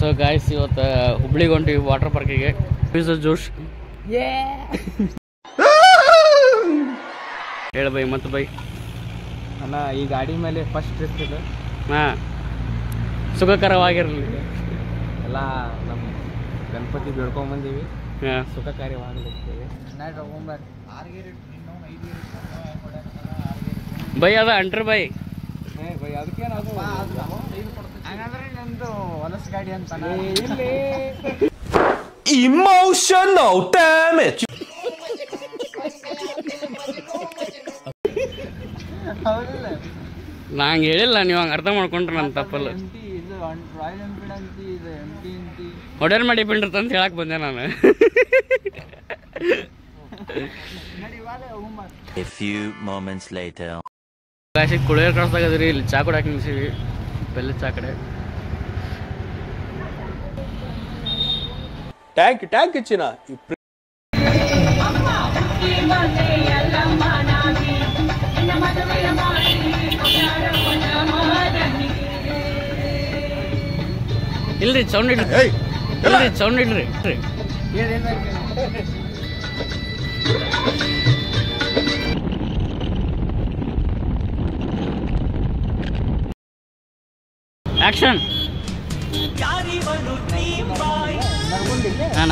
So guys ಇವತ್ತು ಹುಬ್ಳಿಗೆ ಹೊಂಟಿವಿ water ಪಾರ್ಕಿಗೆ. ಜೋಶ್ ಹೇಳ by ಮತ್ತೆ ಬೈ ಅಣ್ಣ ಈ ಗಾಡಿ ಮೇಲೆ ಫಸ್ಟ್ ಟ್ರಿಪ್ ಇದು. ಹಾಂ ಸುಖಕರವಾಗಿರಲಿ ಎಲ್ಲ ನಮ್ಮ ಗಣಪತಿ ಬೇಡ್ಕೊಂಬಂದೀವಿ. ಹಾಂ ಸುಖಕಾರ್ಯವಾಗಲಿರ್ತೇವೆ. ಬೈ ಅದ ಅಂಟ್ರಿ ಬೈ ಅದಕ್ಕೇನು ಹಂಗಂದ್ರೆ ನಂದು ಹೊಲಸ್ ಗಾಡಿ ಅಂತ Emotional damage. ನಾ ಹಂಗೆ ಹೇಳಿಲ್ಲ, ನೀವು ಹಂಗೆ ಅರ್ಥ ಮಾಡ್ಕೊಂಡ್ರೆ ನನ್ನ ತಪ್ಪಲ್ಲ. ಹೊಡೆರ್ ಮಾಡಿ ಪಿಂಡ್ರತ ಅಂತ ಹೇಳಕ್ ಬಂದೆ ನಾನು. A few moments later. ಕುಳಿಯರ್ ಕ್ರಾಸ್ದಾಗದ್ರಿ ಇಲ್ಲಿ ಚಾ ಕೊಡಾಕ ನಿಲ್ಸಿವಿ, ಬೆಲ್ಲದ ಚಾ ಕಡೆ. ಟ್ಯಾಂಕ್ ಚಿನ್ನ ಇಲ್ರಿ ಸೌಂಡ್ ಇಡ್ರಿ, ಇಲ್ರಿ ಸೌಂಡ್ ಇಡ್ರಿ. ಆಕ್ಷನ್. ಹಾಂ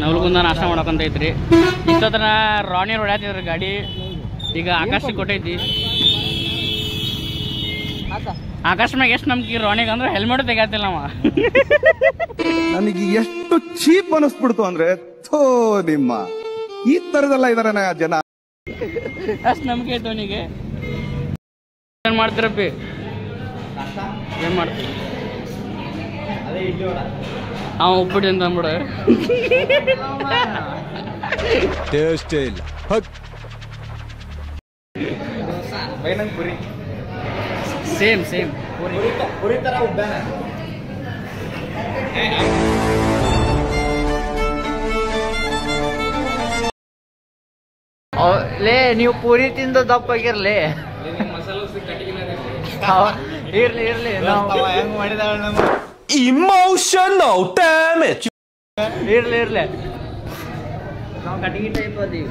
ನವಲಗುಂದ ನಾಷ್ಟ ಮಾಡಕಂತ ಐತ್ರಿ. ಇಷ್ಟೊತ್ತನ ರಾಣಿ ಹೊಡ್ಯಾತಿದ್ರಿ ಗಾಡಿ, ಈಗ ಆಕಾಶಕ್ಕೆ ಕೊಟ್ಟೈತಿ. ಆಕಾಶ ಮ್ಯಾಗ ಎಷ್ಟು ನಮ್ಗೆ ರಾಣಿಗೆ ಅಂದ್ರೆ ಹೆಲ್ಮೆಟ್ ತೆಗಾತಿಲ್ಲ ಅವ. ನನಗೆ ಎಷ್ಟು ಚೀಪ್ ಅನಿಸ್ಬಿಡ್ತು ಅಂದ್ರೆ ನಿಮ್ಮ ಈ ತರದೆಲ್ಲ ಇದಾರೆ ಜನ. ಅಷ್ಟು ನಂಬಿಕೆ ಐತೆ ಅವನಿಗೆ. ಏನ್ ಮಾಡ್ತೀರಪ್ಪಿ? ಏನ್ ಮಾಡ್ತೀವಿ? ಅವ ಉಪ್ಪಿಟ್ಟು ಅಂತ ಅಂದ್ಬಿಡ. ಟೇಸ್ಟೇ ಇಲ್ಲ. ಸೇಮ್ ಪುರಿ ತರ ಉದ್ದಾನ. ಲೇ ನೀವು ಪೂರಿ ತಿಂದು ದಪ್ಪ ಆಗಿರ್ಲಿ. ಇರ್ಲಿ ಹೆಂಗ್ ಮಾಡಿದಾಳ ನಮ್ಮ. Emotional damage. ಇರ್ಲಿ ನಾವು ಕಟ್ಟಿಗೆ ಟೈಪ್ ಅದೀವಿ.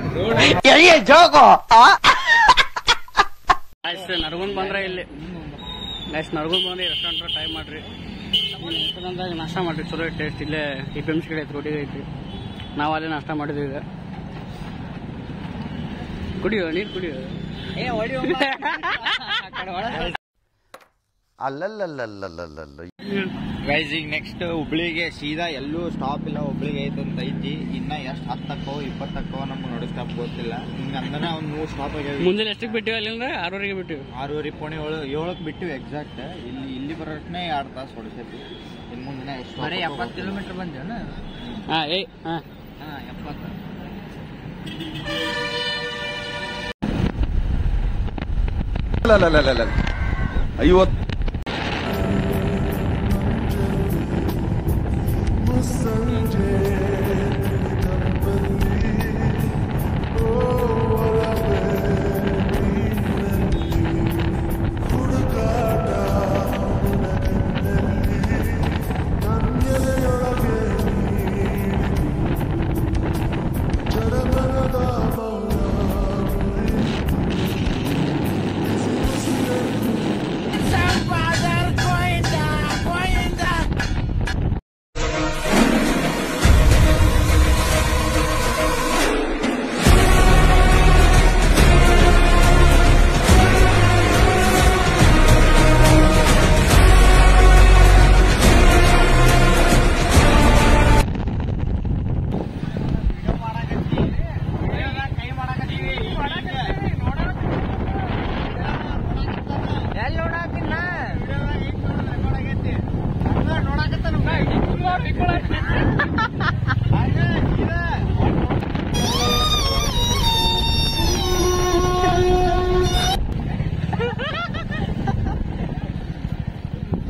ನರಗುಂದ್ ಬಂದ್ರೆ ಇಲ್ಲಿ ನೆಕ್ಸ್ಟ್ ನರಗುಂದ್ ಬಂದ್ರೆ ರೆಸ್ಟೋರೆಂಟ್ ಟ್ರೈ ಮಾಡ್ರಿ. ನಾಷ್ಟ ಮಾಡ್ರಿ, ಚಲೋ ಟೇಸ್ಟ್. ಇಲ್ಲೇ APMC ಕಡೆ ಐತಿ, ರೋಟಿಗೆ ಐತಿ. ನಾವು ಅಲ್ಲೇ ನಾಷ್ಟ ಮಾಡಿದ್ವಿ. ಈಗ ಕುಡಿಯೋ ನೀರು ಕುಡಿಯೋ. ಗೈಸ್ ಈಗ ನೆಕ್ಸ್ಟ್ ಹುಬ್ಳಿಗೆ ಸೀದಾ ಎಲ್ಲೂ ಸ್ಟಾಪ್ ಇಲ್ಲ, ಹುಬ್ಳಿಗೆ ಐತಂತ ಐತಿ. ಇನ್ನ ಎಷ್ಟು 10 20 ನಮ್ಗೆ ನೋಡಿ ಸ್ಟಾಪ್ ಗೊತ್ತಿಲ್ಲ. ಹಿಂಗಂದ್ರೆ ಒಂದು 3 ಸ್ಟಾಪ್ ಆಗ್ಯಾವ. ಮುಂಜಾನೆ ಎಷ್ಟಕ್ಕೆ ಬಿಟ್ಟಿವಿ? ಅಲ್ಲಿಂದ 6:30ಗೆ ಬಿಟ್ಟಿವಿ. 6:30 ಪೌಣೆ 7ಕ್ಕೆ ಬಿಟ್ಟಿವಿ ಎಕ್ಸಾಕ್ಟ್. ಇಲ್ಲಿ ಬರೋಟ್ನೆ 2 ತಾಸು ಹೊಡಿಸೈತಿ. ಇನ್ನು ಮುಂದಿನ 70 ಕಿಲೋಮೀಟರ್ ಬಂದೇವನ. ಹಾಂ 70. ಅಯ್ಯೋ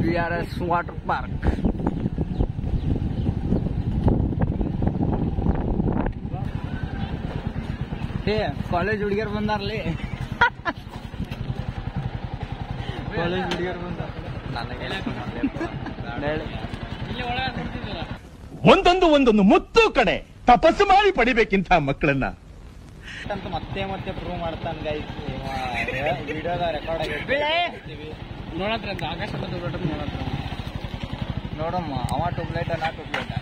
VRS Water Park. ಕಾಲೇಜ್ ಹುಡುಗಿಯರು ಬಂದಾರ್ಲಿ. ಕಾಲೇಜ್ ಹುಡುಗಿಯರು ಬಂದಾರ. ಒಂದೊಂದು ಮುತ್ತು ಕಡೆ ತಪಸ್ಸು ಮಾಡಿ ಪಡಿಬೇಕಿಂತ ಮಕ್ಕಳನ್ನ ಅಂತ ಮತ್ತೆ ಪ್ರೂವ್ ಮಾಡ್ತಾನೆ ಗೈಸ್. ವಿಡಿಯೋದ ರೆಕಾರ್ಡ್ ಆಗೈತಿ ನೋಡತ್ರ ಆಕಾಶ ನೋಡಮ್ಮ. ಅವ ಟ್ಯೂಬ್ಲೈಟ್ ನಾ ಟ್ಯೂಬ್ಲೈಟ್.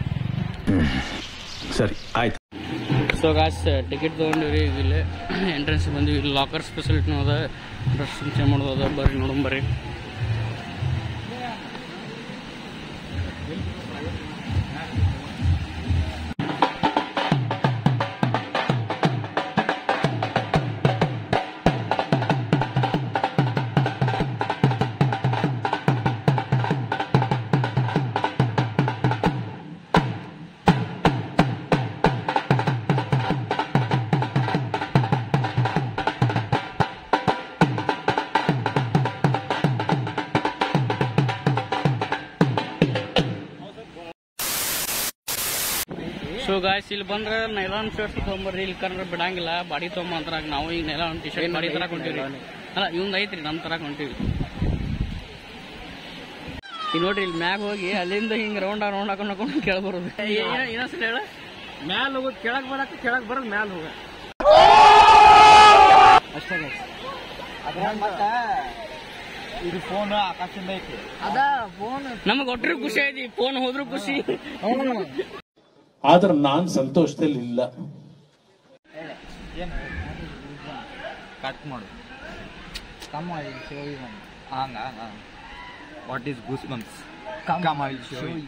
ಸರಿ ಆಯ್ತು. ಸೊ ಗಾಸ್ ಟಿಕೆಟ್ ತೊಗೊಂಡಿವ್ರಿ. ಇಲ್ಲಿ ಎಂಟ್ರೆನ್ಸ್ ಬಂದಿವಿ. ಇಲ್ಲಿ ಲಾಕರ್ ಫೆಸಿಲಿಟಿನೂ ಅದ, ಡ್ರೆಸ್ ಚೇಂಜ್ ಮಾಡೋದು ಅದ. ಬರ್ರಿ ನೋಡಮ್ ಬರ್ರಿ. ಸೊ ಗಾಯ್ಸ್ ಇಲ್ಲಿ ಬಂದ್ರೆ ನೈಲಾನ್ ಶರ್ಟ್ ತೊಗೊಂಬರ್ರಿ. ಇಲ್ಲಿ ಕರ್ರೆ ಬಿಡಂಗಿಲ್ಲ, ಬಾಡಿ ತೊಗೊಂಬಂತರ. ನಾವು ಈಗ ನೈಲಾನ್ ಟಿ ಶರ್ಟ್ ಬಾಡಿ ತರಕ್ ಹೊಂಟಿವ್ರಿ. ಅಲ್ಲ ಇವಂದ್ ಐತ್ರಿ, ನಮ್ ತರಕ್ ಹೊಂಟಿವಿ. ಈಗ ನೋಡ್ರಿ ಇಲ್ಲಿ ಮ್ಯಾಗ ಹೋಗಿ ಅಲ್ಲಿಂದ ಹಿಂಗ್ ರೌಂಡ್ ಹಾಕೊಂಡು ಕೆಳಗ್ ಬರೋದು. ಏನನ್ಸಲ್ಲ ಹೇಳ, ಮ್ಯಾಲ ಹೋಗೋದು ಕೆಳಗ್ ಬರಕ್, ಕೆಳಗ್ ಬರೋದು ಮ್ಯಾಲ ಹೋಗ ಅಷ್ಟೇ. ಮತ್ತೆ ಇದು ಫೋನ್ ಆಕಾಶದಿಂದ ಐತಿ. ಅದ ಫೋನ್ ನಮಗ್ ಒಟ್ಟರು ಖುಷಿ ಐತಿ, ಫೋನ್ ಹೋದ್ರು ಖುಷಿ. ಆದ್ರೆ ನಾನ್ ಸಂತೋಷದಲ್ಲಿ ಇಲ್ಲ. ಕಟ್ ಮಾಡು ಕಮ್ಮ ಹಂಗ. What is goose bumps? Come I show you.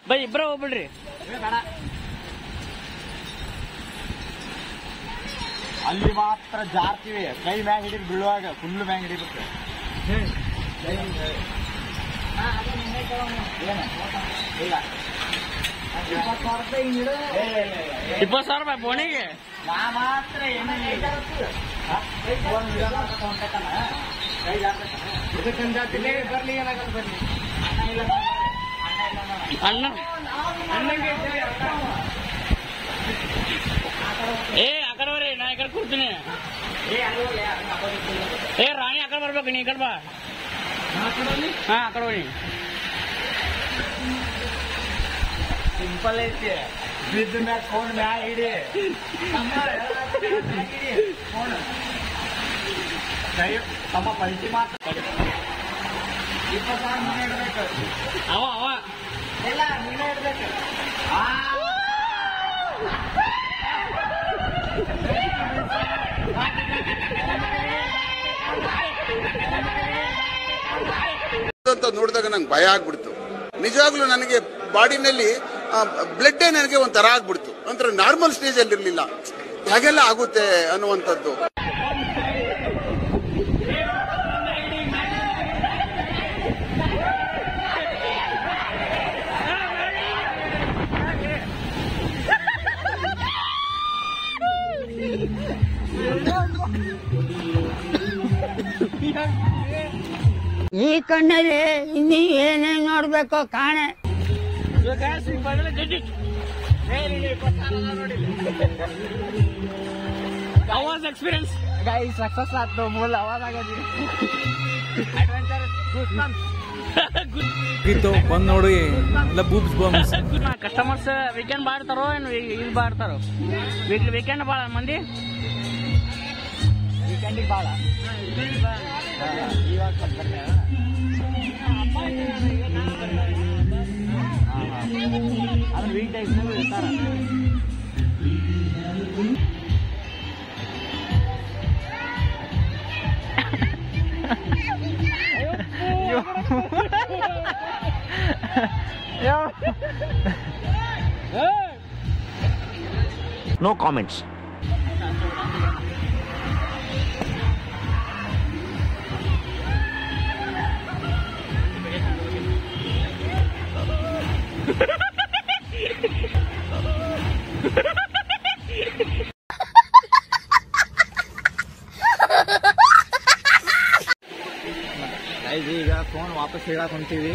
ಬೈ ಇಬ್ರ ಹೋಗ್ಬಿಡ್ರಿ. ಅಲ್ಲಿ ಮಾತ್ರ ಜಾರ್ತೀವಿ, ಕೈ ಮ್ಯಾಗ ಹಿಡಿದು ಬೀಳುವಾಗ ಫುಲ್ ಮ್ಯಾಗ ಹಿಡಿಬೇಕು. 20,000 ರೂಪಾಯಿ ಫೋನಿಗೆ. ನಾ ಮಾತ್ರ ಅಣ್ಣ ಏ ಆ ಕಡೆ ಬರ್ರಿ, ನಾ ಈ ಕಡೆ ಕೂರ್ತೀನಿ. ಏ ರಾಣಿ ಆ ಕಡೆ ಬರ್ಬೇಕು, ನೀ ಈ ಕಡೆ ಬಾ. ಹಾ ಆ ಕಡೆ ಬನ್ನಿ. ಸಿಂಪಲ್ ಐತಿ. ಬಿದ್ದ ಮ್ಯಾಗ ಫೋನ್ ಮ್ಯಾಗ ಹಿಡಿ. ಫೋನ್ ತಮ್ಮ ಪಲ್ಟಿ ಮಾತ್ರ 20,000 ನೀನೇ ಇಡ್ಬೇಕು. ಅವ ಇಲ್ಲ ನೀನೇ ಇಡ್ಬೇಕು. ಅಂತ ನೋಡಿದಾಗ ನಂಗೆ ಭಯ ಆಗ್ಬಿಡ್ತು. ನಿಜವಾಗ್ಲೂ ನನಗೆ ಬಾಡಿನಲ್ಲಿ ಬ್ಲಡ್ ನನಗೆ ಒಂಥರ ಆಗ್ಬಿಡ್ತು. ಅಂದ್ರೆ ನಾರ್ಮಲ್ ಸ್ಟೇಜ್ ಅಲ್ಲಿ ಇರ್ಲಿಲ್ಲ, ಹಾಗೆಲ್ಲ ಆಗುತ್ತೆ ಅನ್ನುವಂಥದ್ದು. ಈ ಕಣ್ಣಲ್ಲಿ ಇನ್ನೀ ಏನೇನ್ ನೋಡ್ಬೇಕೋ ಕಾಣೆ. ಅವಾಜ್ ಎಕ್ಸ್ಪೀರಿಯನ್ಸ್ ಗೈಸ್ ಸಕ್ಸಸ್ ಆಯ್ತು. ಮೂಲ ಅವಾಜ್ ಆಗದಿ. ಬಂದ್ ನೋಡಿ ಎಲ್ಲ ಬೂಬ್ಸ್ ಬಂಬ್ಸ್. ಕಸ್ಟಮರ್ಸ್ ವೀಕೆಂಡ್ ಬಾಡ್ತಾರೋ ಏನು ಇದು ಬಾಡ್ತಾರೋ? ವೀಕೆಂಡ್ ಬಾಳ ಮಂದಿ ವೀಕೆಂಡಿಗೆ ಬಾಳ ಇವಾಗ ವೀಕ್ ಡೇಸ್ ಇರ್ತಾರ. No comments. ಈಗ ಫೋನ್ ವಾಪಸ್ ಇಡಾಕ್ ಹೊಂಟೀವಿ.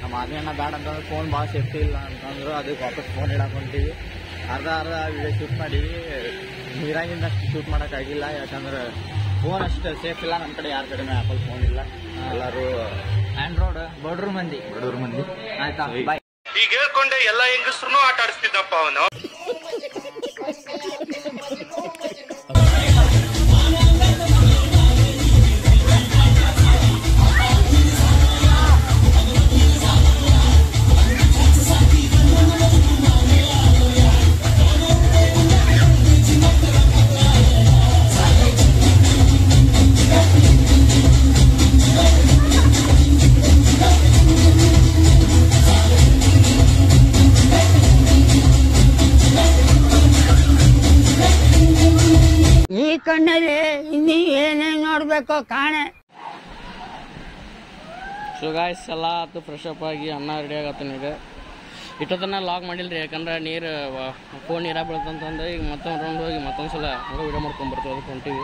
ನಮ್ಮ ಅದೇನ ಬ್ಯಾಡ ಅಂತಂದ್ರೆ ಫೋನ್ ಭಾಳ ಸೇಫ್ಟಿ ಇಲ್ಲ ಅಂತಂದ್ರು ಅದಕ್ಕೆ ವಾಪಸ್ ಫೋನ್ ಇಡಾಕ್ ಹೊಂಟೀವಿ. ಅರ್ಧ ವಿಡಿಯೋ ಶೂಟ್ ಮಾಡೀವಿ. ನೀರಾಗಿಂದ ಅಷ್ಟು ಶೂಟ್ ಮಾಡೋಕ್ಕಾಗಿಲ್ಲ, ಯಾಕಂದ್ರೆ ಫೋನ್ ಅಷ್ಟು ಸೇಫ್ ಇಲ್ಲ ನಮ್ಮ ಕಡೆ, ಯಾರ ಕಡೆನೂ ಆಪಲ್ ಫೋನ್ ಇಲ್ಲ. ಎಲ್ಲರೂ ಆಂಡ್ರಾಯ್ಡ್ ಬಡವ್ರ ಮಂದಿ. ಆಯ್ತಾ, ಬಾಯ್. ಈಗ ಹೇಳ್ಕೊಂಡೆ ಎಲ್ಲ ಹೆಂಗಸ್ರು ಆಟ ಆಡಿಸ್ತಿದ್ದಪ್ಪ ಅವನು. ಈ ಕಣ್ಣಲ್ಲಿ ಇನ್ನೀ ಏನೇನ್ ನೋಡ್ಬೇಕೋ ಕಾಣೆ. ಸೊ ಗಾಯ್ಸ್ ಎಲ್ಲ ಆತು, ಫ್ರೆಶ್ ಅಪ್ ಆಗಿ ಅನ್ನ ರೆಡಿ ಆಗತ್ತಾನ. ಈಗ ಇಷ್ಟೊತ್ತನ ಲಾಗ್ ಮಾಡಿಲ್ರಿ, ಯಾಕಂದ್ರೆ ನೀರು ಫೋನ್ ನೀರಾಗ ಬೀಳ್ತಂತಂದು ಈಗ ಮತ್ತೊಂದು ರೌಂಡ್ ಹೋಗಿ ಮತ್ತೊಂದ್ಸಲ ಹಂಗೆ ವಿಡಿಯೋ ಮಾಡ್ಕೊಂಡ್ಬರ್ತೀವಿ. ಅದಕ್ಕೆ ಹೊಂಟೀವಿ.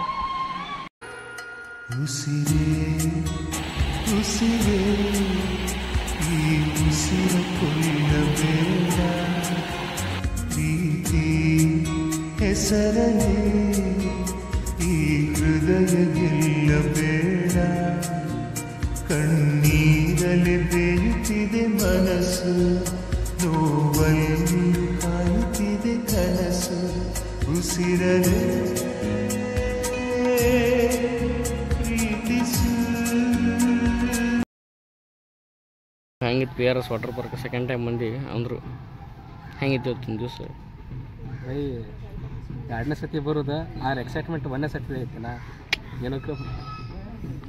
ಹೆಸರಲೇ ಈ ಹೃದಯ ಗೆಲ್ಲಬೇಡ, ಕಣ್ಣೀರಲೆ ಬೇಯುತ್ತಿದೆ ಮನಸ್ಸು, ನೋವಲ್ಲಿ ಕಾಯುತ್ತಿದೆ ಕನಸು, ಉಸಿರಲೇ ಪ್ರೀತಿಸು. ಹೆಂಗಿತ್ತು PRS water park? Second time ಬಂದು ಅಂದರು. ಹೆಂಗಿತ್ತು ಇವತ್ತಿನ ದಿವಸ? ಬೈ 2ನೇ ಸತಿ ಬರೋದು, ಆದ್ರೆ ಎಕ್ಸೈಟ್ಮೆಂಟ್ 1ನೇ ಸತಿ ಐತಿನ ಏನಕ್ಕೆ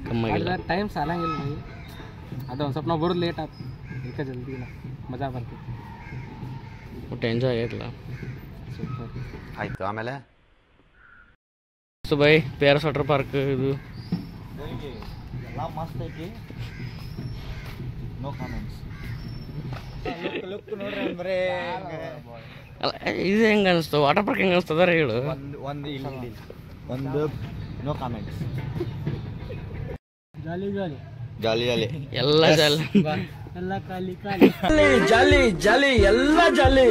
ಕಮ್ಮಾಗಿಲ್ಲ. Time ಸಾಲಂಗಿಲ್ಲ by. ಅದು ಒಂದು ಸ್ವಲ್ಪ ನಾವು ಬರೋದು ಲೇಟ್ ಆಯ್ತು, ಅದಕ್ಕೆ ಜಲ್ದಿ ಮಜಾ ಬರ್ತೈತಿ. ಒಟ್ಟು ಎಂಜಾಯ್ ಆಗಿರಲ್ಲ. ಸೂಪರ್ ಆಯ್ತು. ಆಮೇಲೆ so by PRS water park ಇದು ಎಲ್ಲ ಮಸ್ತ್ ಐತಿ. No comments. ಲುಕ್ ನೋಡ್ರಿ ಬರೇ ಅಲ್ಲ, ಇದು ಹೆಂಗೆ ಅನಿಸ್ತು? ವಾಟರ್ ಪಾರ್ಕ್ ಹೆಂಗೆ ಅನಿಸ್ತದ ಹೇಳು. ಒಂದು ನೋ ಕಾಮೆಂಟ್ಸ್. ಜಾಲಿ ಜಾಲಿ ಜಾಲಿ ಜಾಲಿ ಎಲ್ಲ ಜಾಲಿ, ಎಲ್ಲ ಖಾಲಿ ಖಾಲಿ ಜಾಲಿ ಜಾಲಿ ಎಲ್ಲ ಜಾಲಿ.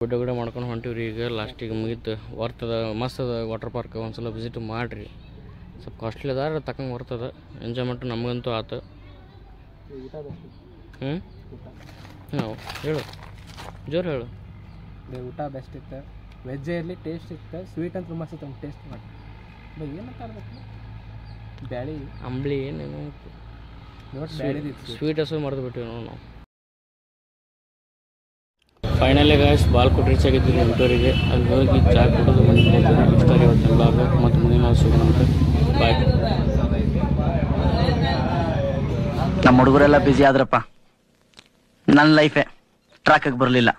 ಗುಡ್ಡ ಮಾಡ್ಕೊಂಡು ಹೊಂಟಿವ್ರಿ. ಈಗ ಲಾಸ್ಟಿಗೆ ಮುಗೀತು. ವರ್ತದ, ಮಸ್ತ್ ಅದ ವಾಟರ್ ಪಾರ್ಕ್. ಒಂದ್ಸಲ ವಿಸಿಟ್ ಮಾಡಿರಿ. ಸ್ವಲ್ಪ ಕಾಸ್ಟ್ಲಿ ಅದಾರ, ತಕ್ಕಂಗೆ ಬರ್ತದೆ. ಎಂಜಾಯ್ಮೆಂಟು ನಮಗಂತೂ ಆತು. ನಾವು ಹೇಳು, ಜೋರು ಹೇಳು. ಊಟ ಬೆಸ್ಟ್ ಇತ್ತು. ವೆಜ್ಜೇ ಇರಲಿ, ಟೇಸ್ಟ್ ಇತ್ತು. ಸ್ವೀಟ್ ಅಂತ ಮಸ್ತ್ ಇತ್ತು, ಟೇಸ್ಟ್ ಮಾಡಿ ಏನಂತ ಆಡ್ಬೇಕು, ಬ್ಯಾಳಿ ಅಂಬ್ಲಿ ಏನೇನು ನೋಡಿ ಬ್ಯಾಳಿದಿತ್ತು. ಸ್ವೀಟ್ ಹೆಸರು ಮರೆದು ಬಿಟ್ಟಿವಿ ನಾವು. ಫೈನಲಿ ಗಾಯ್ಸ್ ಬಾಲ್ಕೋಟ್ ರೀಚ್ ಆಗಿದ್ದೀವಿ ಎಂಟೂರಿಗೆ. ಅಲ್ಲಿ ಹೋಗಿ ಚಾ ಕುಡಿದು ಬಂದಿದ್ದೀವಿ. ಇಷ್ಟ ಇವತ್ತೆಲ್ಲ ಮತ್ತು ಮುಂದಿನ ಸಿಗೋಣ ಅಂತ. ಬಾಯ್. ನಮ್ಮ ಹುಡುಗರೆಲ್ಲ ಬ್ಯುಸಿ ಆದ್ರಪ್ಪ, ನನ್ನ ಲೈಫೇ ಟ್ರ್ಯಾಕಿಗೆ ಬರಲಿಲ್ಲ.